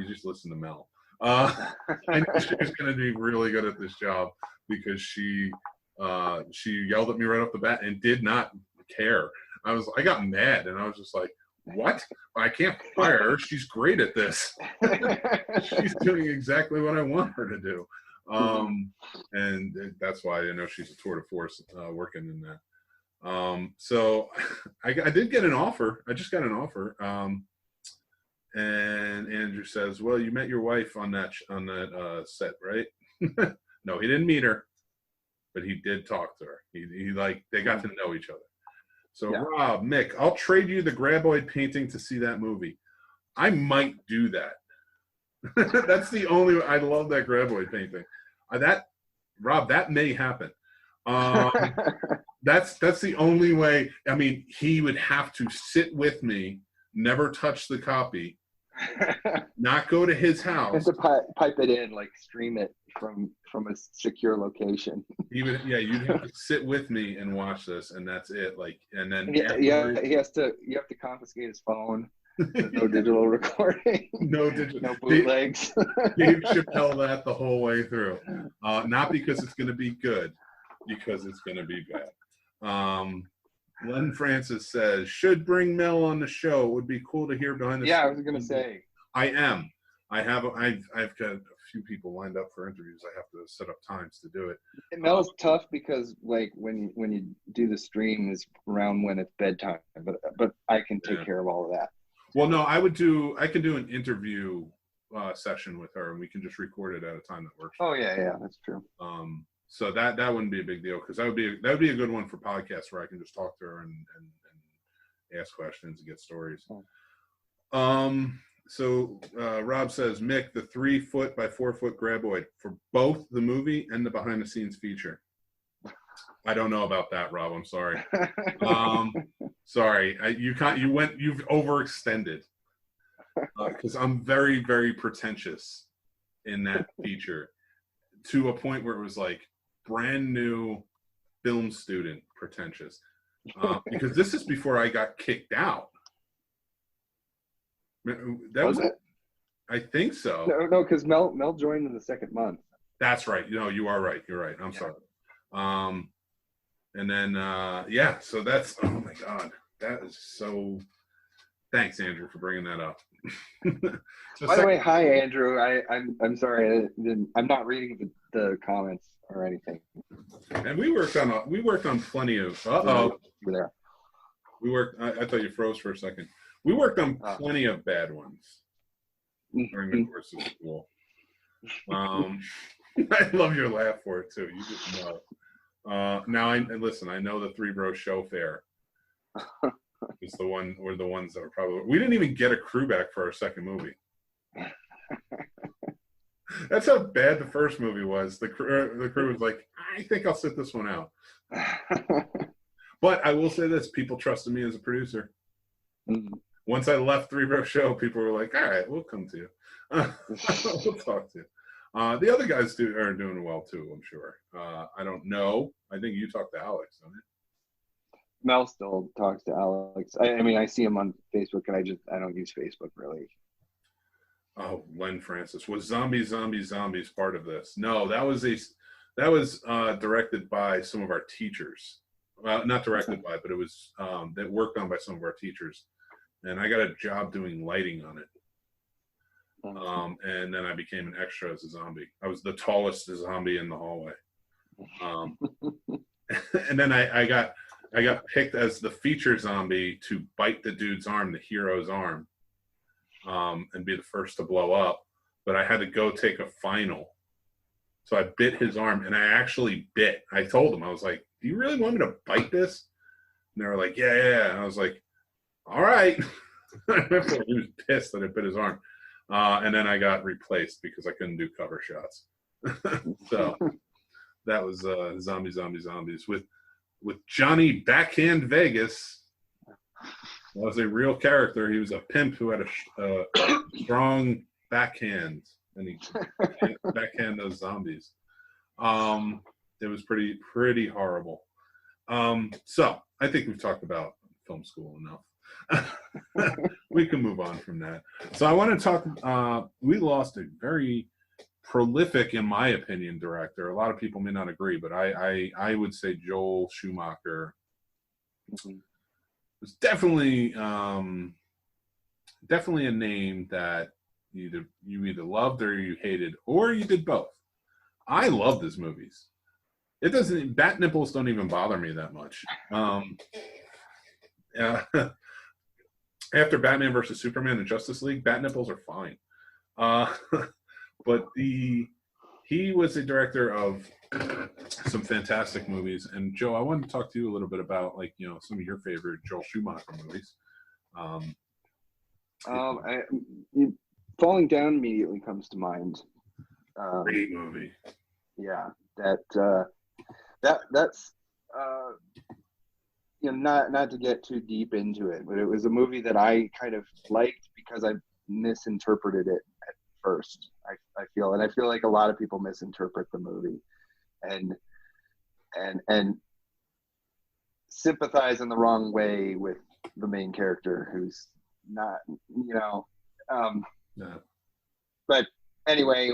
just listen to Mel. I knew she was going to be really good at this job because she yelled at me right off the bat and did not care. I got mad, and I was just like, "What? I can't fire her. She's great at this. She's doing exactly what I want her to do." And that's why I know she's a tour de force working in that. So I did get an offer. I just got an offer. And Andrew says, "Well, you met your wife on that set, right?" No, he didn't meet her, but he did talk to her. They got to know each other. So yeah. Rob, Mick, I'll trade you the Graboid painting to see that movie. I might do that. That's the only. I love that Graboid painting. Rob, that may happen. That's the only way. I mean, he would have to sit with me, never touch the copy, not go to his house. You have to pipe it in, like stream it from a secure location. You'd have to sit with me and watch this, and that's it. And then you have to confiscate his phone. No digital recording. No bootlegs. Dave Chappelle that the whole way through. Not because it's going to be good, because it's going to be bad. Len Francis says, "Should bring Mel on the show. It would be cool to hear behind the scenes." Yeah, I was going to say. I am. I've got a few people lined up for interviews. I have to set up times to do it. And Mel's tough because when you do the stream is around when it's bedtime, but I can take care of all of that. Well, no, I can do an interview session with her, and we can just record it at a time that works. Oh yeah, that's true. So that wouldn't be a big deal, because that would be a good one for podcasts where I can just talk to her and ask questions and get stories. So Rob says, Mick, the 3-foot by 4-foot graboid for both the movie and the behind the scenes feature. I don't know about that, Rob. I'm sorry. Sorry, you've overextended, because I'm very, very pretentious in that feature, to a point where it was like brand new film student pretentious, because this is before I got kicked out. That was it? I think so. No, because Mel joined in the second month. That's right. No, you are right. You're right. I'm sorry. And then so that's, oh my God, that is so. Thanks, Andrew, for bringing that up. By the way, hi Andrew. I'm sorry, I'm not reading the comments or anything. And we worked on plenty of. You were there. We worked. I thought you froze for a second. We worked on plenty of bad ones during the course of school. I love your laugh for it too. You just know. Now I know the Three Bros Show Fair is the one, or the ones that were probably. We didn't even get a crew back for our second movie. That's how bad the first movie was. The crew was like, I think I'll sit this one out. But I will say this: people trusted me as a producer. Once I left Three Bro Show, people were like, all right, we'll come to you. We'll talk to you. The other guys are doing well too, I'm sure. I don't know. I think you talked to Alex, don't you? Mel still talks to Alex. I mean, I see him on Facebook, and I don't use Facebook really. Oh, Len Francis. Was Zombies part of this? No, that was directed by some of our teachers. Well, not directed by, but it was that worked on by some of our teachers. And I got a job doing lighting on it. And then I became an extra as a zombie. I was the tallest zombie in the hallway. And then I got picked as the feature zombie to bite the dude's arm, the hero's arm, and be the first to blow up. But I had to go take a final. So I bit his arm, and I actually bit. I told him, I was like, do you really want me to bite this? And they were like, yeah. And I was like, all right. He was pissed that I bit his arm. And then I got replaced because I couldn't do cover shots. So that was Zombies with Johnny Backhand Vegas. That was a real character. He was a pimp who had a strong backhand, and he backhand those zombies. It was pretty horrible. So I think we've talked about film school enough. We can move on from that. So I want to talk. We lost a very prolific, in my opinion, director. A lot of people may not agree, but I would say Joel Schumacher was definitely a name that you either loved or you hated, or you did both. I love his movies. Bat nipples don't even bother me that much. After Batman versus Superman and Justice League, bat nipples are fine. But he was a director of some fantastic movies. And Joe, I wanted to talk to you a little bit about some of your favorite Joel Schumacher movies. Falling Down immediately comes to mind. Great movie. Yeah, that's not to get too deep into it, but it was a movie that I kind of liked because I misinterpreted it at first. I feel like a lot of people misinterpret the movie and sympathize in the wrong way with the main character who's not, But anyway,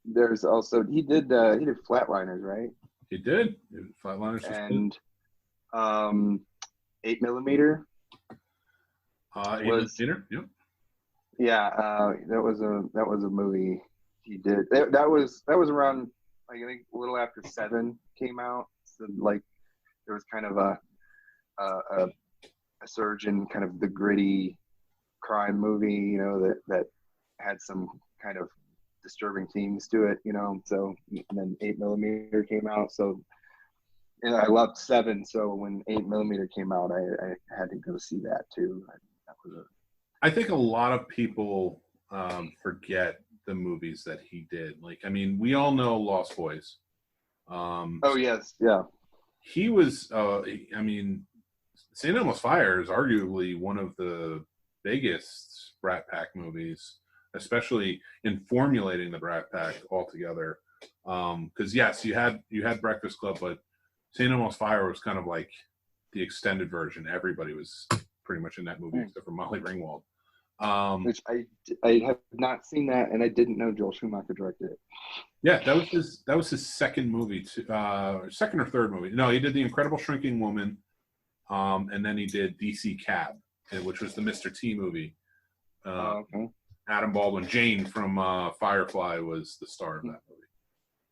there's also he did Flatliners, right? He did Flatliners, and 8mm. 8mm, yep. Yeah, that was a movie he did. That was around, I think, a little after 7 came out. So there was kind of a surge in kind of the gritty crime movie, that had some kind of disturbing themes to it, you know. So and then 8mm came out, so and I loved 7. So when 8mm came out, I had to go see that too. That was I think a lot of people forget the movies that he did. Like, I mean, we all know Lost Boys. oh yes, yeah. He was, I mean, St. Elmo's Fire is arguably one of the biggest Brat Pack movies, especially in formulating the Brat Pack altogether. Because yes, you had Breakfast Club, but St. Elmo's Fire was kind of like the extended version. Everybody was pretty much in that movie except for Molly Ringwald. Which I have not seen that, and I didn't know Joel Schumacher directed it. Yeah, that was his second movie, second or third movie. No, he did The Incredible Shrinking Woman, and then he did DC Cab, which was the Mr. T movie. Okay. Adam Baldwin, Jane from Firefly was the star of that movie.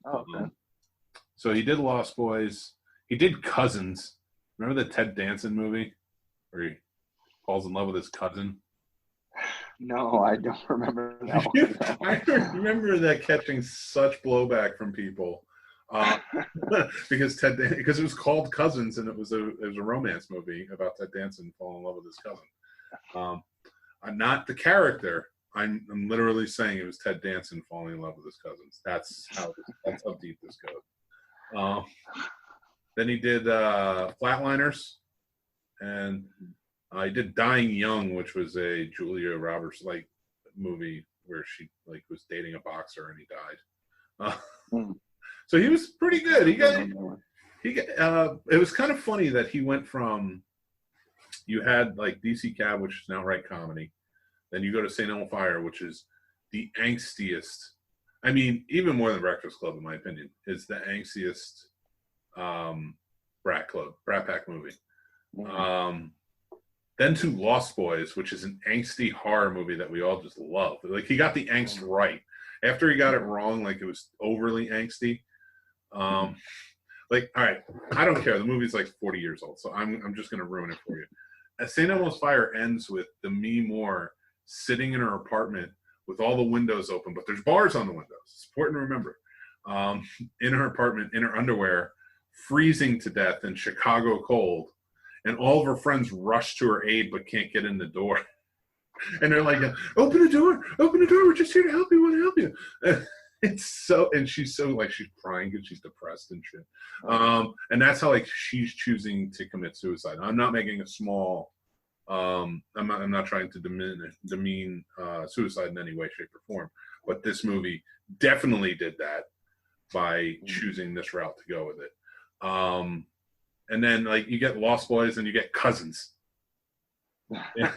Oh, okay. So he did Lost Boys. He did Cousins. Remember the Ted Danson movie where he falls in love with his cousin? No, I don't remember that one. No. I remember that catching such blowback from people because it was called Cousins, and it was a romance movie about Ted Danson falling in love with his cousin. I'm not the character. I'm literally saying it was Ted Danson falling in love with his cousins. That's how deep this goes. Then he did Flatliners, and he did Dying Young, which was a Julia Roberts like movie where she like was dating a boxer and he died. So he was pretty good. He got. It was kind of funny that he went from. You had like DC Cab, which is an outright comedy. Then you go to St. Elmo Fire, which is the angstiest. I mean, even more than Breakfast Club, in my opinion, is the angstiest Brat Pack movie. Then to Lost Boys, which is an angsty horror movie that we all just love. Like he got the angst right. After he got it wrong, like it was overly angsty. Like, all right, I don't care. The movie's like 40 years old, so I'm just gonna ruin it for you. St. Elmo's Fire ends with Demi Moore sitting in her apartment with all the windows open, but there's bars on the windows. It's important to remember. In her apartment, in her underwear, freezing to death in Chicago cold, and all of her friends rush to her aid but can't get in the door. And they're like, open the door, we're just here to help you, we want to help you. It's so, and she's so like, she's crying because she's depressed and shit. And that's how like she's choosing to commit suicide. I'm not making a small, I'm not trying to demean suicide in any way, shape, or form. But this movie definitely did that by choosing this route to go with it. And then like you get Lost Boys and you get Cousins. Yeah.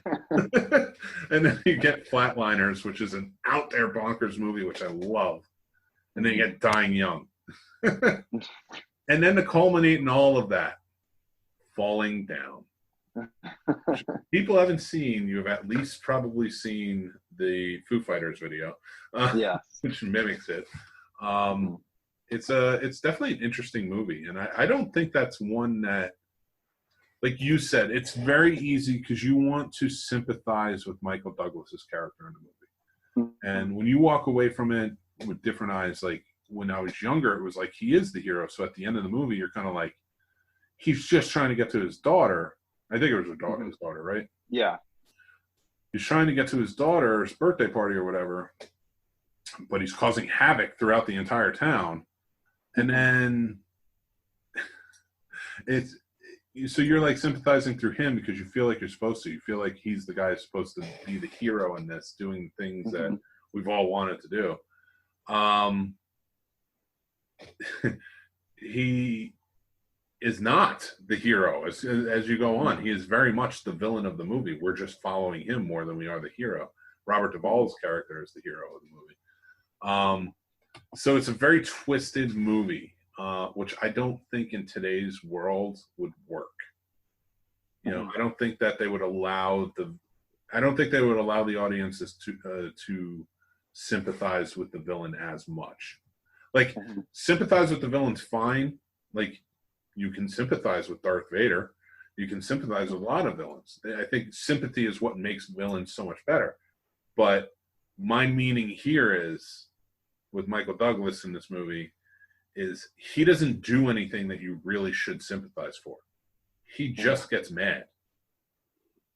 And then you get Flatliners, which is an out there bonkers movie, which I love. And then you get Dying Young. And then to culminate in all of that, Falling Down. People haven't seen, you have at least probably seen the Foo Fighters video, which mimics it. It's definitely an interesting movie, and I don't think that's one that, like you said, it's very easy because you want to sympathize with Michael Douglas's character in the movie. And when you walk away from it with different eyes, like when I was younger, it was like he is the hero. So at the end of the movie, you're kind of like, he's just trying to get to his daughter. I think it was his daughter, right? Yeah. He's trying to get to his daughter's birthday party or whatever, but he's causing havoc throughout the entire town. And then so you're like sympathizing through him because you feel like you're supposed to. You feel like he's the guy who's supposed to be the hero in this, doing things that we've all wanted to do. He is not the hero as you go on. He is very much the villain of the movie. We're just following him more than we are the hero. Robert Duvall's character is the hero of the movie. So it's a very twisted movie, which I don't think in today's world would work. You know, I don't think that they would allow the audiences to sympathize with the villain as much. Like, sympathize with the villain's fine. Like, you can sympathize with Darth Vader. You can sympathize with a lot of villains. I think sympathy is what makes villains so much better. But my meaning here is, with Michael Douglas in this movie, is he doesn't do anything that you really should sympathize for. He just gets mad,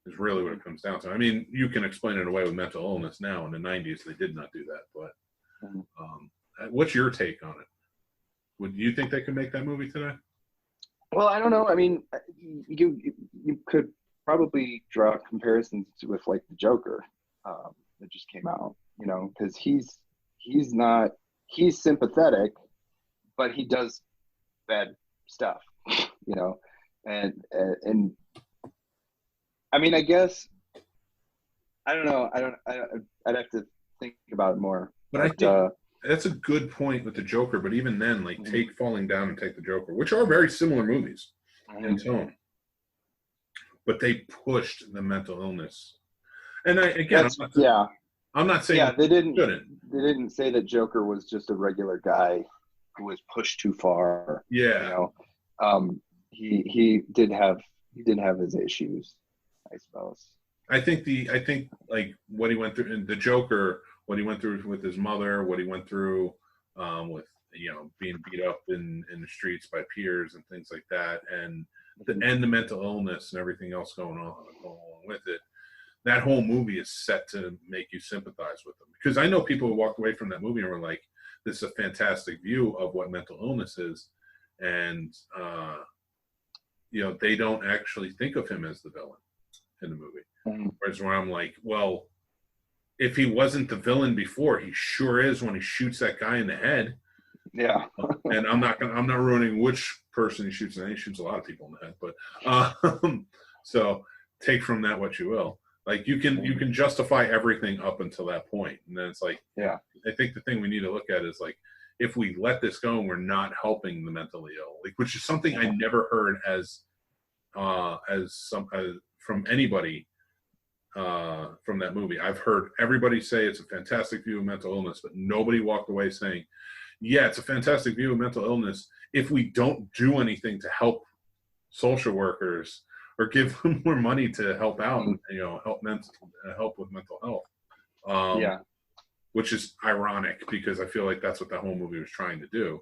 is really what it comes down to. I mean, you can explain it away with mental illness now. In the 90s, they did not do that. But what's your take on it? Would you think they could make that movie today? Well, I don't know. I mean, you could probably draw comparisons with like the Joker that just came out, you know, because he's sympathetic, but he does bad stuff, you know, and I mean, I guess I don't know. I'd have to think about it more. But I think that's a good point with the Joker. But even then, like take Falling Down and take the Joker, which are very similar movies in tone, but they pushed the mental illness. And I'm not saying they didn't say that Joker was just a regular guy who was pushed too far. Yeah, you know, he did have his issues, I suppose. I think like what he went through in the Joker, what he went through with his mother, what he went through with, you know, being beat up in the streets by peers and things like that, and the mental illness and everything else going along with it. That whole movie is set to make you sympathize with them, because I know people who walked away from that movie and were like, "This is a fantastic view of what mental illness is," and you know, they don't actually think of him as the villain in the movie. Whereas where I'm like, well, if he wasn't the villain before, he sure is when he shoots that guy in the head. Yeah. And I'm not ruining which person he shoots in the head. He shoots a lot of people in the head, but so take from that what you will. Like you can justify everything up until that point, and then it's like, yeah. I think the thing we need to look at is like, if we let this go and we're not helping the mentally ill, like, which is something I never heard from anybody from that movie. I've heard everybody say it's a fantastic view of mental illness, but nobody walked away saying, yeah, it's a fantastic view of mental illness if we don't do anything to help social workers or give them more money to help out, you know, help with mental health. Which is ironic because I feel like that's what the whole movie was trying to do.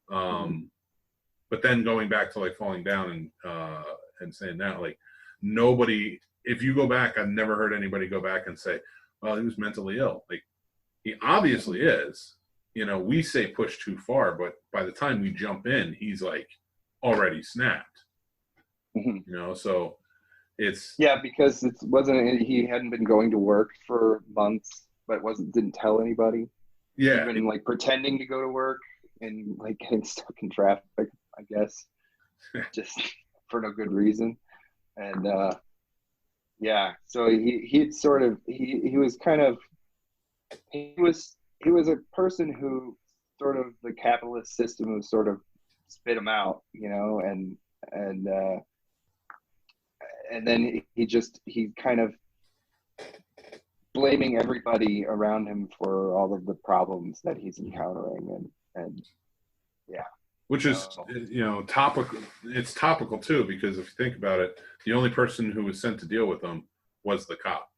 But then going back to like Falling Down and saying that, like, nobody, if you go back, I've never heard anybody go back and say, well, he was mentally ill. Like, he obviously is. You know, we say push too far, but by the time we jump in, he's like already snapped. You know, so it's because he hadn't been going to work for months, but didn't tell anybody. Yeah, even like pretending to go to work and like getting stuck in traffic, I guess, just for no good reason. And so he was a person who sort of the capitalist system was sort of spit him out, you know, and then he kind of blaming everybody around him for all of the problems that he's encountering, and which is, you know, topical. It's topical too, because if you think about it, the only person who was sent to deal with them was the cop.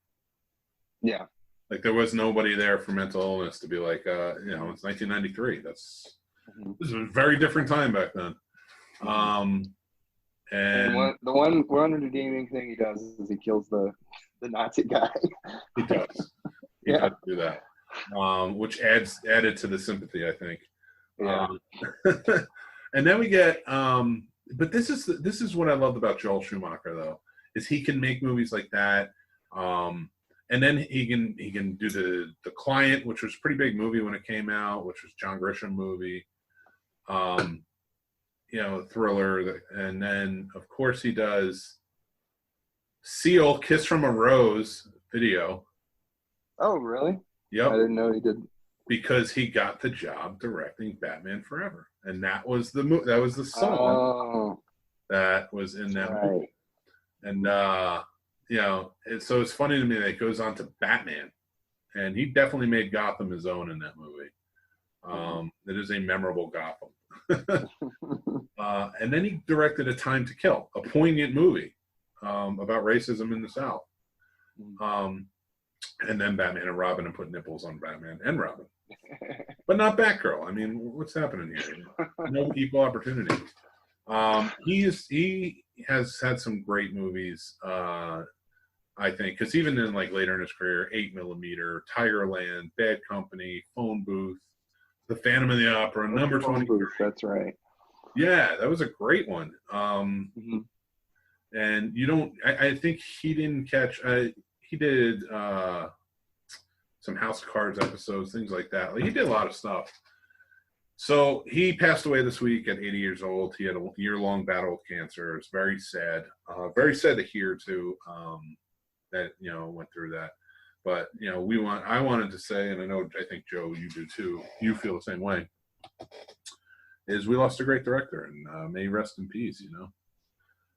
Yeah, like there was nobody there for mental illness to be like, you know, it's 1993. This is a very different time back then. And the one redeeming thing he does is he kills the Nazi guy. He does. He does do that, which added to the sympathy, I think. Yeah. And then we get, but this is what I loved about Joel Schumacher, though, is he can make movies like that, and then he can do the Client, which was a pretty big movie when it came out, which was John Grisham movie. You know, thriller, and then of course he does Seal, Kiss from a Rose video. Oh, really? Yep. I didn't know he did. Because he got the job directing Batman Forever, and that was the song that was in that movie. And you know, so it's funny to me that it goes on to Batman, and he definitely made Gotham his own in that movie. It is a memorable Gotham. And then he directed A Time to Kill, a poignant movie about racism in the South. And then Batman and Robin and put nipples on Batman and Robin. But not Batgirl. I mean, what's happening here? No equal opportunity. He has had some great movies, I think, because even in like later in his career, 8mm, Tigerland, Bad Company, Phone Booth, The Phantom of the Opera, number 20. That's right. Yeah, that was a great one. And you don't, I think he didn't catch, he did some House of Cards episodes, things like that. Like, he did a lot of stuff. So he passed away this week at 80 years old. He had a year-long battle with cancer. It's very sad. Very sad to hear too, that, you know, went through that. But, you know, I wanted to say, and I think Joe, you do too, you feel the same way, is we lost a great director, and may he rest in peace, you know.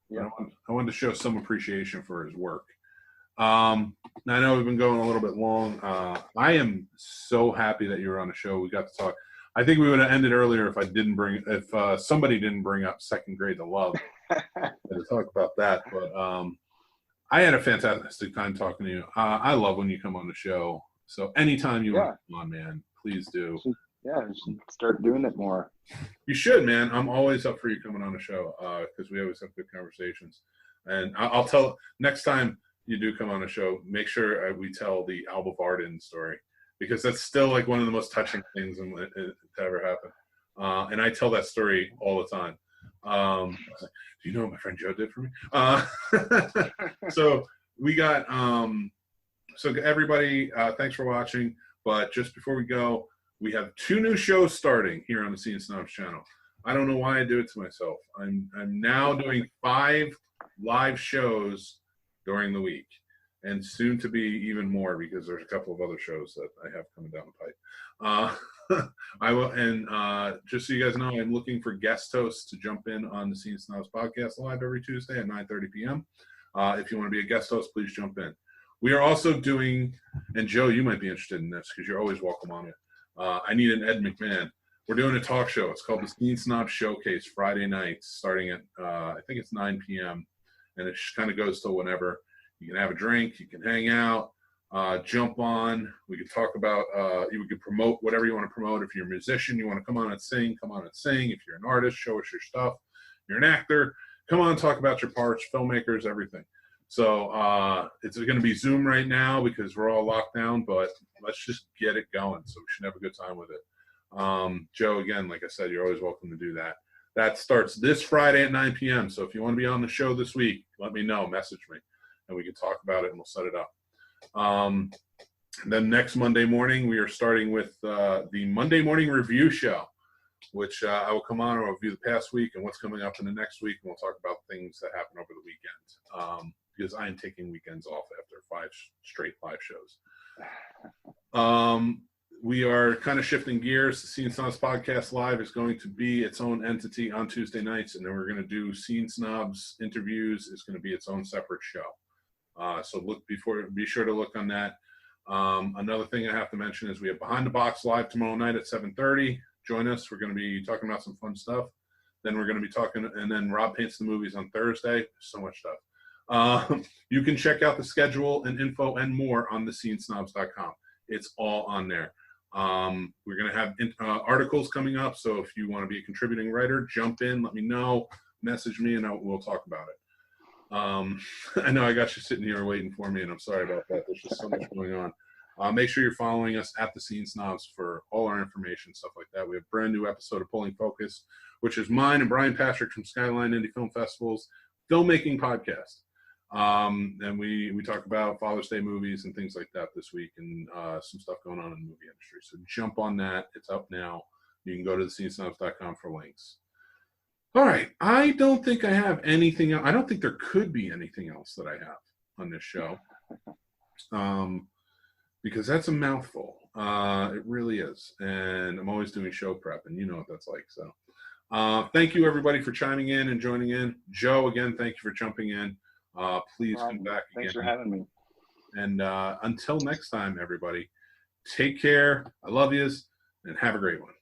Yeah. I wanted to show some appreciation for his work. I know we've been going a little bit long. I am so happy that you were on the show. We got to talk. I think we would have ended earlier if somebody didn't bring up Second Grade to Love to talk about that. But I had a fantastic time talking to you. I love when you come on the show. So anytime you want to come on, man, please do. Yeah, start doing it more. You should, man. I'm always up for you coming on the show because we always have good conversations. And I'll tell next time you do come on the show, make sure we tell the Alba Varden story, because that's still like one of the most touching things to ever happen. And I tell that story all the time. Do you know what my friend Joe did for me? So we got, so everybody, thanks for watching. But just before we go, we have 2 new shows starting here on the Scene Snobs channel. I don't know why I do it to myself. I'm now doing 5 live shows during the week, and soon to be even more, because there's a couple of other shows that I have coming down the pipe. I will, and just so you guys know, I'm looking for guest hosts to jump in on the Scene Snobs podcast live every Tuesday at 9:30 p.m. If you want to be a guest host, please jump in. We are also doing, and Joe, you might be interested in this because you're always welcome on it. I need an Ed McMahon. We're doing a talk show. It's called the Scene Snobs Showcase, Friday nights, starting at I think it's 9 p.m. And it just kind of goes till whenever. You can have a drink, you can hang out, jump on. We could talk about, you could promote whatever you want to promote. If you're a musician, you want to come on and sing, come on and sing. If you're an artist, show us your stuff. If you're an actor, come on and talk about your parts, filmmakers, everything. So it's going to be Zoom right now because we're all locked down, but let's just get it going. So we should have a good time with it. Joe, again, like I said, you're always welcome to do that. That starts this Friday at 9 p.m. So if you want to be on the show this week, let me know, message me, and we can talk about it and we'll set it up. Then next Monday morning, we are starting with the Monday Morning Review Show, which I will come on and review the past week and what's coming up in the next week, and we'll talk about things that happen over the weekend. Because I am taking weekends off after 5 straight live shows. We are kind of shifting gears. The Scene Snobs Podcast Live is going to be its own entity on Tuesday nights, and then we're going to do Scene Snobs interviews. It's going to be its own separate show. So be sure to look on that. Another thing I have to mention is we have Behind the Box Live tomorrow night at 7:30. Join us. We're going to be talking about some fun stuff. Then we're going to be talking, and then Rob Paints the Movies on Thursday. So much stuff. You can check out the schedule and info and more on thescenesnobs.com. It's all on there. We're going to have articles coming up, so if you want to be a contributing writer, jump in, let me know, message me, and we'll talk about it. I know I got you sitting here waiting for me, and I'm sorry about that. There's just so much going on. Make sure you're following us at the Scene Snobs for all our information, stuff like that. We have a brand new episode of Pulling Focus, which is mine and Brian Patrick from Skyline Indie Film Festival's filmmaking podcast. And we talk about Father's Day movies and things like that this week, and some stuff going on in the movie industry. So jump on that. It's up now. You can go to thescenesnobs.com for links. All right. I don't think I have anything else. I don't think there could be anything else that I have on this show. Because that's a mouthful. It really is. And I'm always doing show prep, and you know what that's like. So thank you, everybody, for chiming in and joining in. Joe, again, thank you for jumping in. Please come back again. Thanks for having me. And until next time, everybody, take care. I love yous, and have a great one.